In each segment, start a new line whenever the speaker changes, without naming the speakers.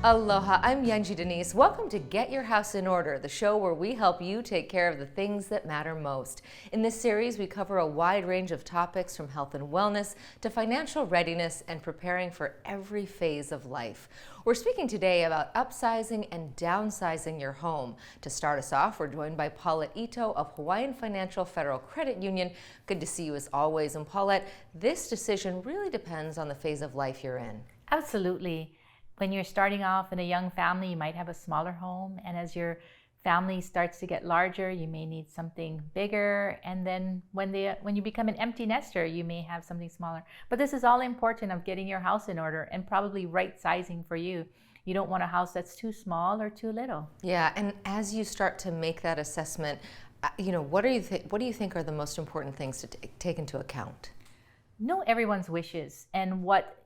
Aloha, I'm Yunji Denise. Welcome to Get Your House in Order, the show where we help you take care of the things that matter most. In this series, we cover a wide range of topics from health and wellness to financial readiness and preparing for every phase of life. We're speaking today about upsizing and downsizing your home. To start us off, we're joined by Paulette Ito of Hawaiian Financial Federal Credit Union. Good to see you as always. And Paulette, this decision really depends on the phase of life you're in.
Absolutely. When you're starting off in a young family, you might have a smaller home, and as your family starts to get larger, you may need something bigger, and then when you become an empty nester, you may have something smaller. But this is all important of getting your house in order and probably right sizing for you. You don't want a house that's too small or too little.
Yeah, and as you start to make that assessment, what do you think are the most important things to take into account?
Know everyone's wishes and what.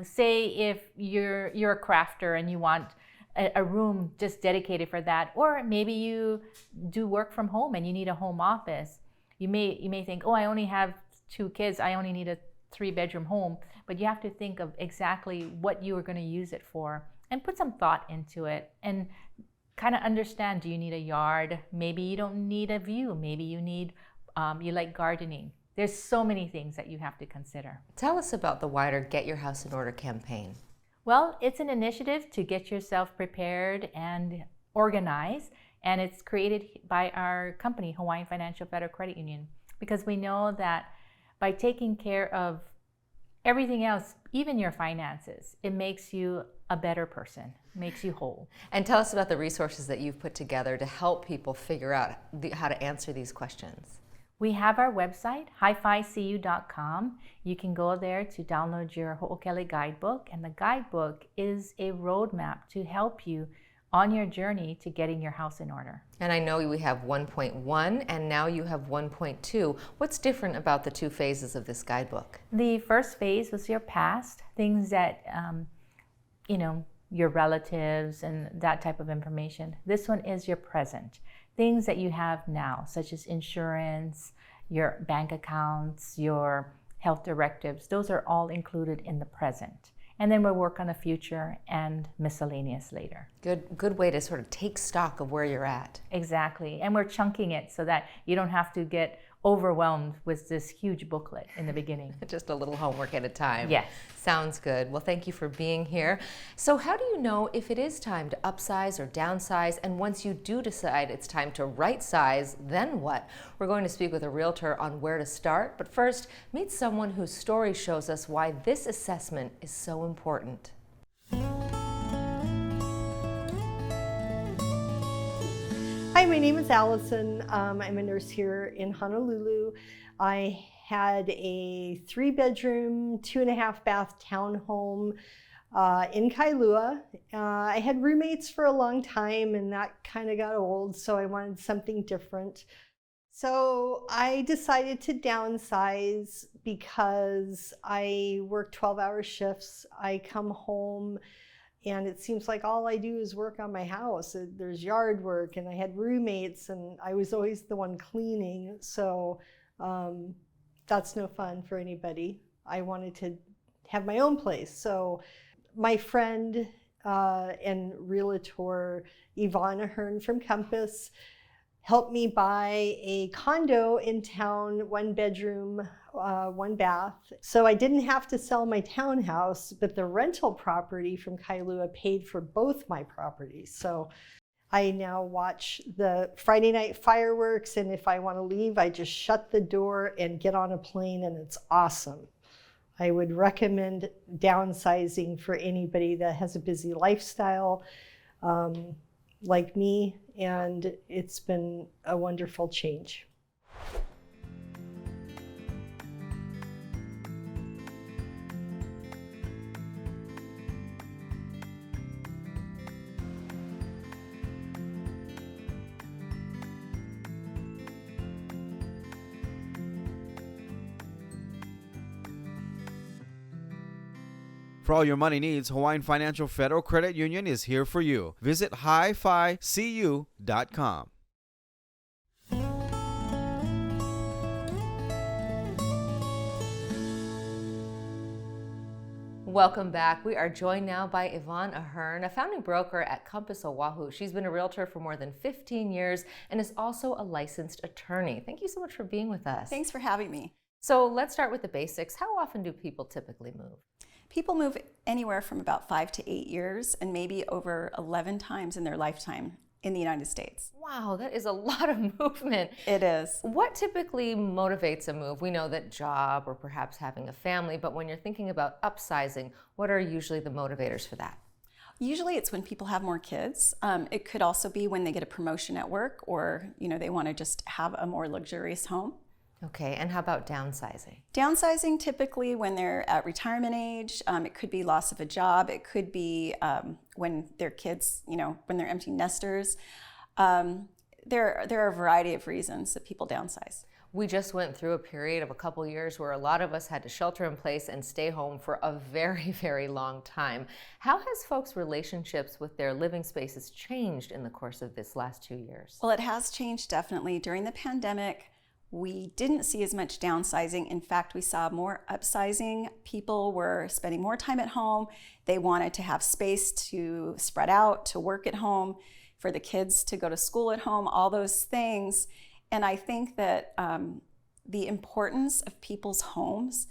Say if you're a crafter and you want a room just dedicated for that, or maybe you do work from home and you need a home office. You may think, oh, I only have 2 kids, I only need a 3-bedroom home, but you have to think of exactly what you are going to use it for and put some thought into it and kind of understand, do you need a yard? Maybe you don't need a view. Maybe you need, you like gardening. There's so many things that you have to consider.
Tell us about the wider Get Your House in Order campaign.
Well, it's an initiative to get yourself prepared and organized, and it's created by our company, Hawaiian Financial Federal Credit Union, because we know that by taking care of everything else, even your finances, it makes you a better person, makes you whole.
And tell us about the resources that you've put together to help people figure out how to answer these questions.
We have our website, hificu.com. You can go there to download your Ho'okele guidebook, and the guidebook is a roadmap to help you on your journey to getting your house in order.
And I know we have 1.1 and now you have 1.2. What's different about the 2 phases of this guidebook?
The first phase was your past, things that, your relatives and that type of information. This one is your present. Things that you have now, such as insurance, your bank accounts, your health directives, those are all included in the present. And then we'll work on the future and miscellaneous later.
Good way to sort of take stock of where you're at.
Exactly. And we're chunking it so that you don't have to get overwhelmed with this huge booklet in the beginning.
Just a little homework at a time.
Yes.
Sounds good. Well, thank you for being here. So how do you know if it is time to upsize or downsize? And once you do decide it's time to right size, then what? We're going to speak with a realtor on where to start. But first, meet someone whose story shows us why this assessment is so important.
Hi, my name is Allison. I'm a nurse here in Honolulu. I had a 3-bedroom, 2.5-bath townhome in Kailua. I had roommates for a long time and that kind of got old, so I wanted something different. So I decided to downsize because I work 12-hour shifts. I come home and it seems like all I do is work on my house. There's yard work, and I had roommates, and I was always the one cleaning. So that's no fun for anybody. I wanted to have my own place. So my friend and realtor, Yvonne Ahearn from Compass, helped me buy a condo in town, 1-bedroom, 1-bath. So I didn't have to sell my townhouse, but the rental property from Kailua paid for both my properties. So I now watch the Friday night fireworks, and if I want to leave, I just shut the door and get on a plane, and it's awesome. I would recommend downsizing for anybody that has a busy lifestyle like me, and it's been a wonderful change.
For all your money needs, Hawaiian Financial Federal Credit Union is here for you. Visit hificu.com.
Welcome back. We are joined now by Yvonne Ahearn, a founding broker at Compass Oahu. She's been a realtor for more than 15 years and is also a licensed attorney. Thank you so much for being with us.
Thanks for having me.
So let's start with the basics. How often do people typically move?
People move anywhere from about 5 to 8 years and maybe over 11 times in their lifetime in the United States.
Wow, that is a lot of movement.
It is.
What typically motivates a move? We know that job or perhaps having a family, but when you're thinking about upsizing, what are usually the motivators for that?
Usually it's when people have more kids. It could also be when they get a promotion at work, or they want to just have a more luxurious home.
Okay, and how about downsizing?
Downsizing typically when they're at retirement age. It could be loss of a job. It could be when their kids, when they're empty nesters. There are a variety of reasons that people downsize.
We just went through a period of a couple years where a lot of us had to shelter in place and stay home for a very, very long time. How has folks' relationships with their living spaces changed in the course of this last 2 years?
Well, it has changed definitely. During the pandemic, we didn't see as much downsizing. In fact, we saw more upsizing. People were spending more time at home. They wanted to have space to spread out, to work at home, for the kids to go to school at home, all those things. And I think that the importance of people's homes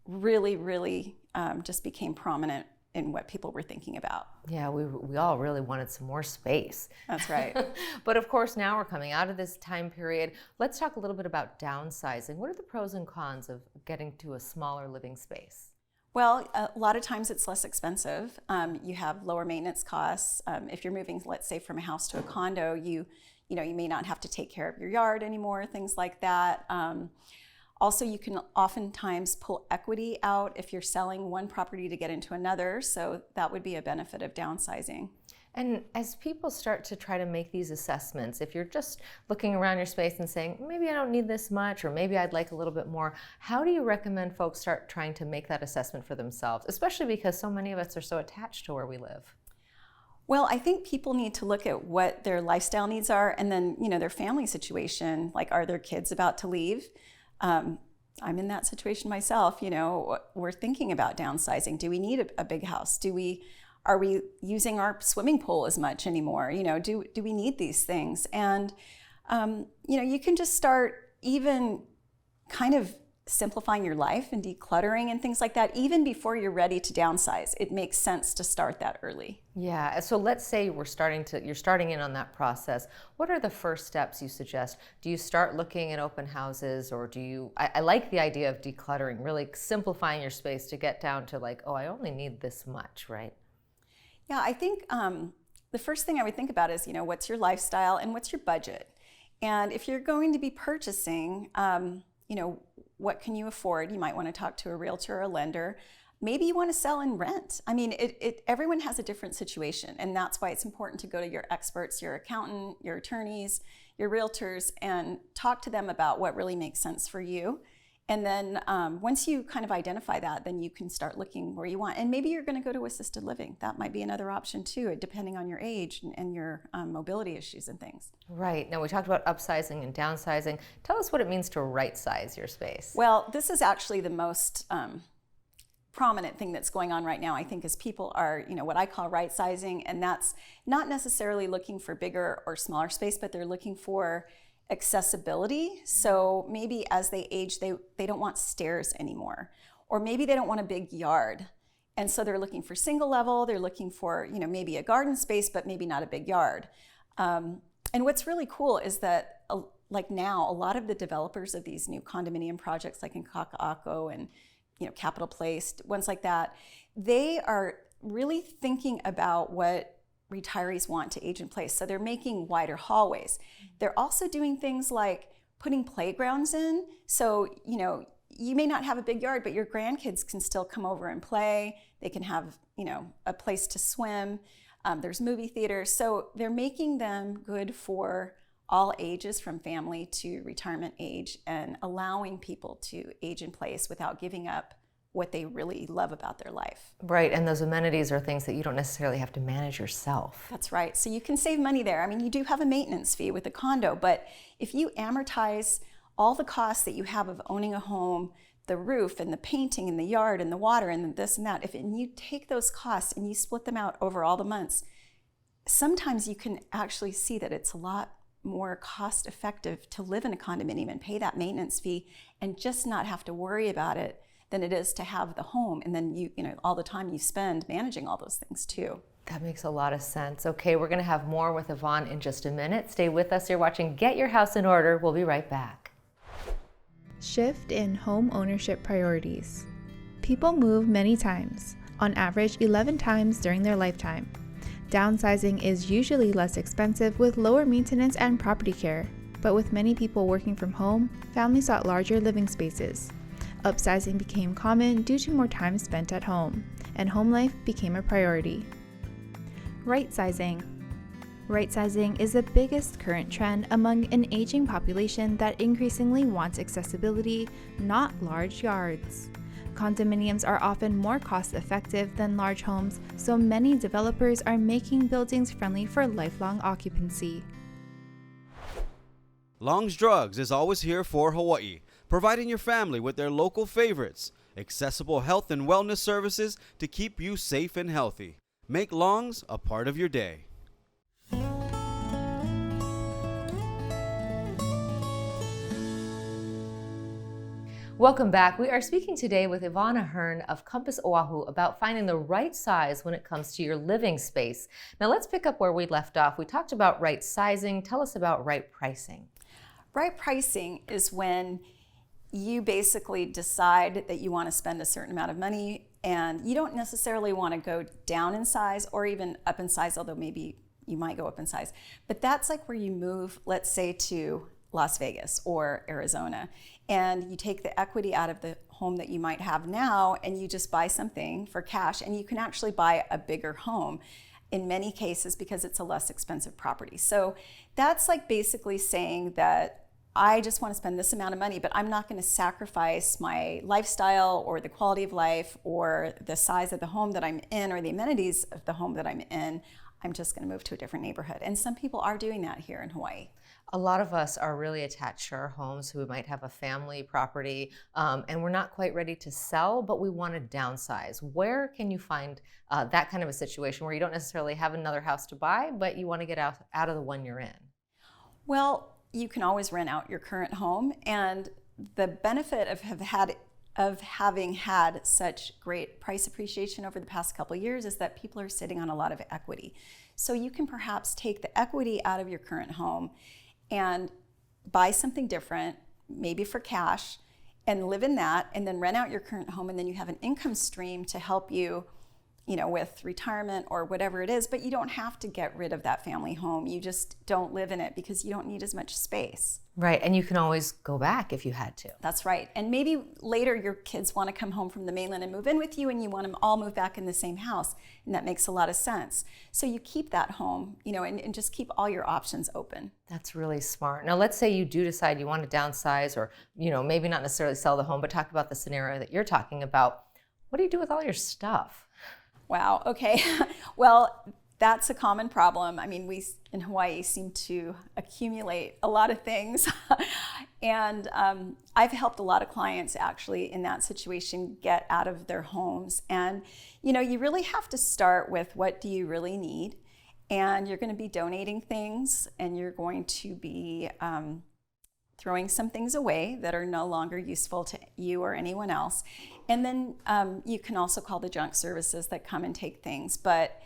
really just became prominent in what people were thinking about.
Yeah, we all really wanted some more space.
That's right.
But of course, now we're coming out of this time period. Let's talk a little bit about downsizing. What are the pros and cons of getting to a smaller living space?
Well, a lot of times it's less expensive. You have lower maintenance costs. If you're moving, let's say, from a house to a condo, you may not have to take care of your yard anymore, things like that. Also, you can oftentimes pull equity out if you're selling one property to get into another, so that would be a benefit of downsizing.
And as people start to try to make these assessments, if you're just looking around your space and saying, maybe I don't need this much, or maybe I'd like a little bit more, how do you recommend folks start trying to make that assessment for themselves, especially because so many of us are so attached to where we live?
Well, I think people need to look at what their lifestyle needs are, and then, their family situation, like, are their kids about to leave? I'm in that situation myself. We're thinking about downsizing. Do we need a big house? Are we using our swimming pool as much anymore? Do we need these things? And you can just start even kind of simplifying your life and decluttering and things like that, even before you're ready to downsize. It makes sense to start that early.
Yeah, so let's say you're starting in on that process. What are the first steps you suggest? Do you start looking at open houses, or I like the idea of decluttering, really simplifying your space to get down to like, I only need this much, right?
Yeah, I think the first thing I would think about is, what's your lifestyle and what's your budget? And if you're going to be purchasing, what can you afford? You might want to talk to a realtor or a lender. Maybe you want to sell and rent. I mean, everyone has a different situation, and that's why it's important to go to your experts, your accountant, your attorneys, your realtors, and talk to them about what really makes sense for you. And then once you kind of identify that, then you can start looking where you want. And maybe you're going to go to assisted living. That might be another option too, depending on your age and your mobility issues and things.
Right. Now, we talked about upsizing and downsizing. Tell us what it means to right size your space.
Well, this is actually the most prominent thing that's going on right now, I think, is people are, what I call right sizing. And that's not necessarily looking for bigger or smaller space, but they're looking for accessibility. So maybe as they age, they don't want stairs anymore, or maybe they don't want a big yard. And so they're looking for single level, they're looking for, maybe a garden space, but maybe not a big yard. And what's really cool is that like now, a lot of the developers of these new condominium projects, like in Kaka'ako and, Capitol Place, ones like that, they are really thinking about what retirees want to age in place. So they're making wider hallways. They're also doing things like putting playgrounds in. So, you may not have a big yard, but your grandkids can still come over and play. They can have, a place to swim. There's movie theaters. So they're making them good for all ages, from family to retirement age, and allowing people to age in place without giving up what they really love about their life.
Right, and those amenities are things that you don't necessarily have to manage yourself.
That's right, so you can save money there. I mean, you do have a maintenance fee with a condo, but if you amortize all the costs that you have of owning a home, the roof and the painting and the yard and the water and this and that, and you take those costs and you split them out over all the months, sometimes you can actually see that it's a lot more cost effective to live in a condominium and pay that maintenance fee and just not have to worry about it than it is to have the home and then you know all the time you spend managing all those things too.
That makes a lot of sense. Okay, we're going to have more with Yvonne in just a minute. Stay with us. You're watching Get Your House in Order. We'll be right back.
Shift in home ownership priorities. People move many times, on average 11 times during their lifetime. Downsizing is usually less expensive with lower maintenance and property care, but with many people working from home, families sought larger living spaces. Upsizing became common due to more time spent at home, and home life became a priority. Rightsizing. Rightsizing is the biggest current trend among an aging population that increasingly wants accessibility, not large yards. Condominiums are often more cost-effective than large homes, so many developers are making buildings friendly for lifelong occupancy.
Long's Drugs is always here for Hawaii, providing your family with their local favorites, accessible health and wellness services to keep you safe and healthy. Make Long's a part of your day.
Welcome back. We are speaking today with Yvonne Ahearn of Compass Oahu about finding the right size when it comes to your living space. Now let's pick up where we left off. We talked about right sizing. Tell us about right pricing.
Right pricing is when you basically decide that you want to spend a certain amount of money and you don't necessarily want to go down in size or even up in size, although maybe you might go up in size. But that's like where you move, let's say, to Las Vegas or Arizona, and you take the equity out of the home that you might have now and you just buy something for cash, and you can actually buy a bigger home in many cases because it's a less expensive property. So that's like basically saying that I just want to spend this amount of money, but I'm not going to sacrifice my lifestyle or the quality of life or the size of the home that I'm in or the amenities of the home that I'm in. I'm just going to move to a different neighborhood. And some people are doing that here in Hawaii.
A lot of us are really attached to our homes who might have a family property and we're not quite ready to sell, but we want to downsize. Where can you find that kind of a situation where you don't necessarily have another house to buy, but you want to get out of the one you're in?
Well, you can always rent out your current home, and the benefit of having had such great price appreciation over the past couple of years is that people are sitting on a lot of equity. So you can perhaps take the equity out of your current home and buy something different, maybe for cash, and live in that, and then rent out your current home, and then you have an income stream to help you, with retirement or whatever it is, but you don't have to get rid of that family home. You just don't live in it because you don't need as much space.
Right, and you can always go back if you had to.
That's right. And maybe later your kids want to come home from the mainland and move in with you, and you want them all move back in the same house, and that makes a lot of sense. So you keep that home, and just keep all your options open.
That's really smart. Now, let's say you do decide you want to downsize or, maybe not necessarily sell the home, but talk about the scenario that you're talking about. What do you do with all your stuff?
Wow, okay. Well, that's a common problem. I mean, we in Hawaii seem to accumulate a lot of things. And I've helped a lot of clients actually in that situation get out of their homes. And, you really have to start with what do you really need? And you're going to be donating things, and you're going to be throwing some things away that are no longer useful to you or anyone else. And then you can also call the junk services that come and take things. But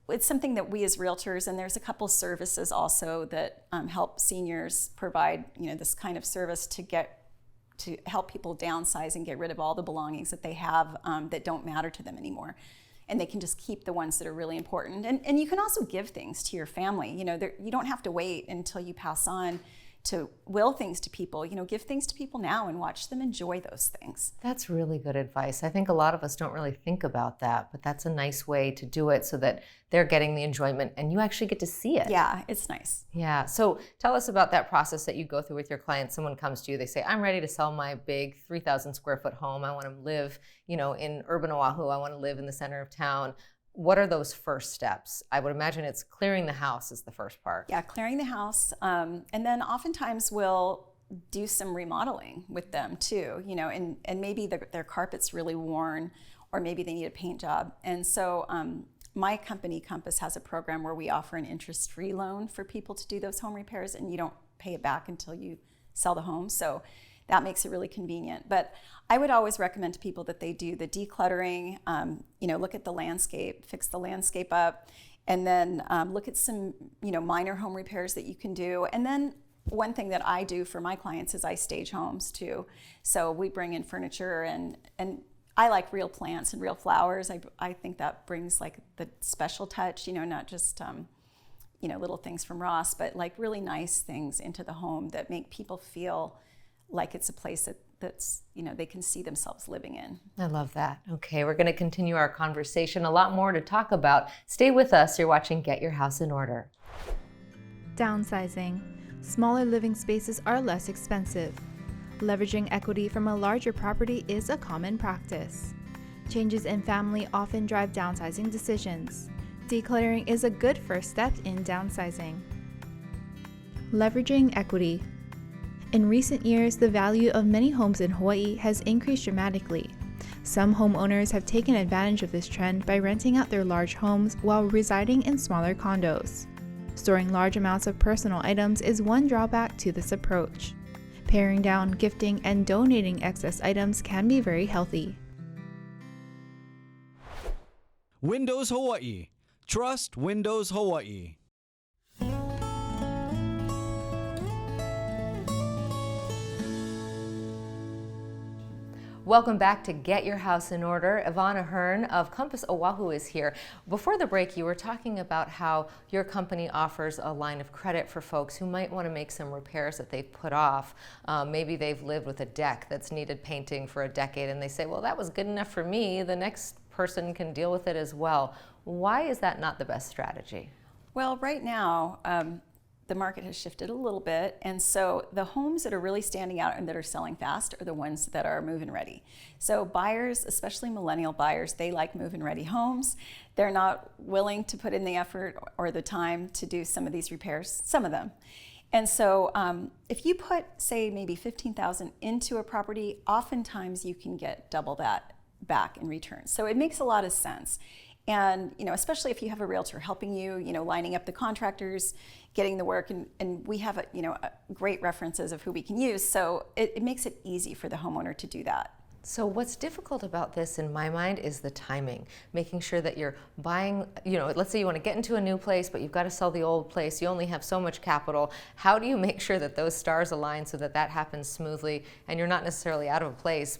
it's something that we as realtors, and there's a couple services also that help seniors provide, this kind of service to help people downsize and get rid of all the belongings that they have that don't matter to them anymore. And they can just keep the ones that are really important. And you can also give things to your family. You don't have to wait until you pass on to will things to people. Give things to people now and watch them enjoy those things.
That's really good advice. I think a lot of us don't really think about that, but that's a nice way to do it so that they're getting the enjoyment and you actually get to see it.
Yeah, it's nice.
Yeah. So tell us about that process that you go through with your clients. Someone comes to you, they say, I'm ready to sell my big 3,000 square foot home. I want to live, in urban Oahu. I want to live in the center of town. What are those first steps? I would imagine it's clearing the house is the first part.
Yeah, clearing the house. And then oftentimes we'll do some remodeling with them too, and maybe their carpet's really worn, or maybe they need a paint job. And so my company, Compass, has a program where we offer an interest-free loan for people to do those home repairs, and you don't pay it back until you sell the home. So that makes it really convenient. But I would always recommend to people that they do the decluttering, look at the landscape, fix the landscape up, and then look at some, minor home repairs that you can do. And then one thing that I do for my clients is I stage homes too. So we bring in furniture, and I like real plants and real flowers. I think that brings like the special touch, not just little things from Ross, but like really nice things into the home that make people feel like it's a place that's they can see themselves living in.
I love that. Okay, we're going to continue our conversation. A lot more to talk about. Stay with us. You're watching Get Your House in Order.
Downsizing. Smaller living spaces are less expensive. Leveraging equity from a larger property is a common practice. Changes in family often drive downsizing decisions. Decluttering is a good first step in downsizing. Leveraging equity. In recent years, the value of many homes in Hawaii has increased dramatically. Some homeowners have taken advantage of this trend by renting out their large homes while residing in smaller condos. Storing large amounts of personal items is one drawback to this approach. Paring down, gifting, and donating excess items can be very healthy.
Windows Hawaii. Trust Windows Hawaii.
Welcome back to Get Your House in Order. Yvonne Ahearn of Compass Oahu is here. Before the break, you were talking about how your company offers a line of credit for folks who might want to make some repairs that they've put off. Maybe they've lived with a deck that's needed painting for a decade, and they say, well, that was good enough for me. The next person can deal with it as well. Why is that not the best strategy?
Well, right now, the market has shifted a little bit, and so the homes that are really standing out and that are selling fast are the ones that are move-in ready. So buyers, especially millennial buyers, they like move-in ready homes. They're not willing to put in the effort or the time to do some of these repairs, some of them. And so if you put, say, maybe $15,000 into a property, oftentimes you can get double that back in return. So it makes a lot of sense. And especially if you have a realtor helping you, lining up the contractors, getting the work, and we have great references of who we can use. So it makes it easy for the homeowner to do that.
So what's difficult about this in my mind is the timing, making sure that you're buying, let's say you want to get into a new place, but you've got to sell the old place. You only have so much capital. How do you make sure that those stars align so that happens smoothly and you're not necessarily out of a place,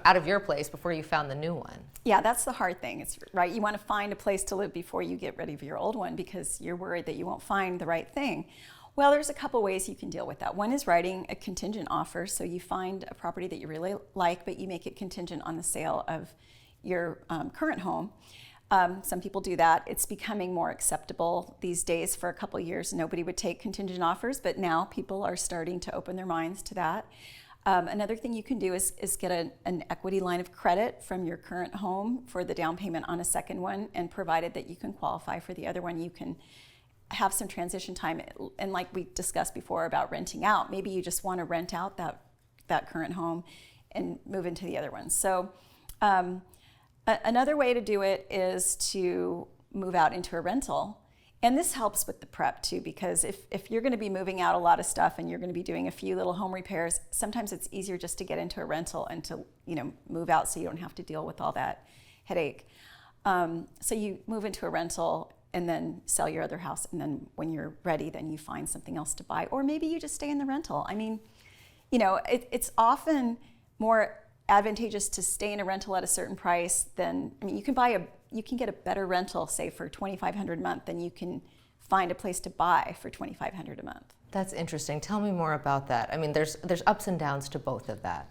out of your place before you found the new one?
Yeah, that's the hard thing. It's right. You want to find a place to live before you get ready for your old one because you're worried that you won't find the right thing. Well, there's a couple ways you can deal with that. One is writing a contingent offer. So you find a property that you really like, but you make it contingent on the sale of your current home. Some people do that. It's becoming more acceptable these days. For a couple of years, nobody would take contingent offers, but now people are starting to open their minds to that. Another thing you can do is get an equity line of credit from your current home for the down payment on a second one, and provided that you can qualify for the other one, you can have some transition time. And like we discussed before about renting out, maybe you just want to rent out that current home and move into the other one. So another way to do it is to move out into a rental. And this helps with the prep too, because if you're going to be moving out a lot of stuff and you're going to be doing a few little home repairs, sometimes it's easier just to get into a rental and to move out so you don't have to deal with all that headache. So you move into a rental and then sell your other house, and then when you're ready, then you find something else to buy, or maybe you just stay in the rental. I mean, it's often more advantageous to stay in a rental at a certain price than, you can get a better rental, say for $2,500 a month, than you can find a place to buy for $2,500 a month.
That's interesting. Tell me more about that. I mean, there's ups and downs to both of that.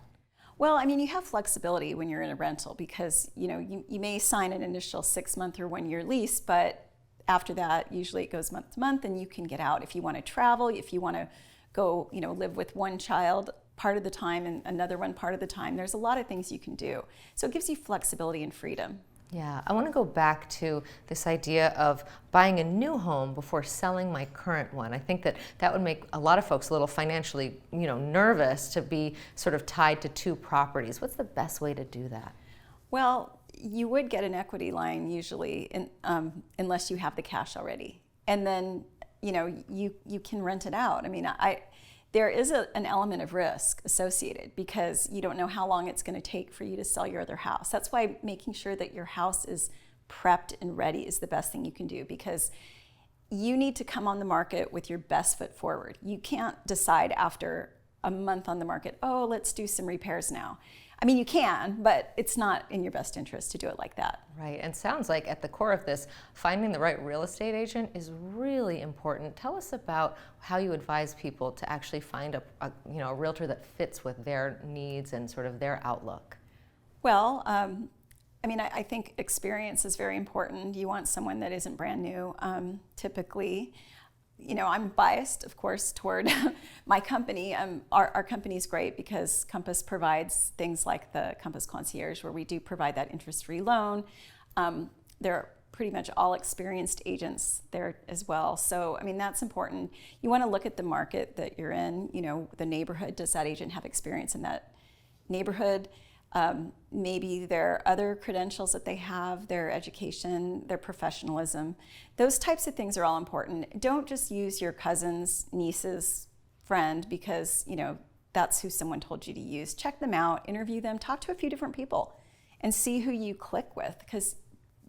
Well, you have flexibility when you're in a rental because, you may sign an initial 6-month or 1-year lease, but after that, usually it goes month to month and you can get out. If you want to travel, if you want to go, live with one child part of the time and another one part of the time, there's a lot of things you can do. So it gives you flexibility and freedom.
Yeah, I want to go back to this idea of buying a new home before selling my current one. I think that that would make a lot of folks a little financially, nervous to be sort of tied to two properties. What's the best way to do that?
Well, you would get an equity line usually, unless you have the cash already, and then you can rent it out. I mean, there is an element of risk associated because you don't know how long it's going to take for you to sell your other house. That's why making sure that your house is prepped and ready is the best thing you can do, because you need to come on the market with your best foot forward. You can't decide after a month on the market, oh, let's do some repairs now. I mean, you can, but it's not in your best interest to do it like that.
Right, and sounds like at the core of this, finding the right real estate agent is really important. Tell us about how you advise people to actually find a realtor that fits with their needs and sort of their outlook.
Well, I think experience is very important. You want someone that isn't brand new, typically. I'm biased, of course, toward my company. Our company is great because Compass provides things like the Compass Concierge, where we do provide that interest-free loan. They're pretty much all experienced agents there as well. So, that's important. You want to look at the market that you're in, the neighborhood. Does that agent have experience in that neighborhood? Maybe their other credentials that they have, their education, their professionalism. Those types of things are all important. Don't just use your cousin's, niece's friend because, that's who someone told you to use. Check them out, interview them, talk to a few different people and see who you click with, because,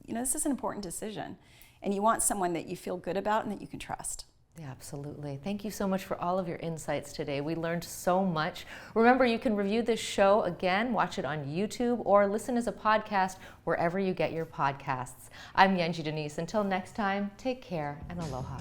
this is an important decision and you want someone that you feel good about and that you can trust.
Yeah, absolutely. Thank you so much for all of your insights today. We learned so much. Remember, you can review this show again, watch it on YouTube, or listen as a podcast wherever you get your podcasts. I'm Yenji Denise. Until next time, take care and aloha.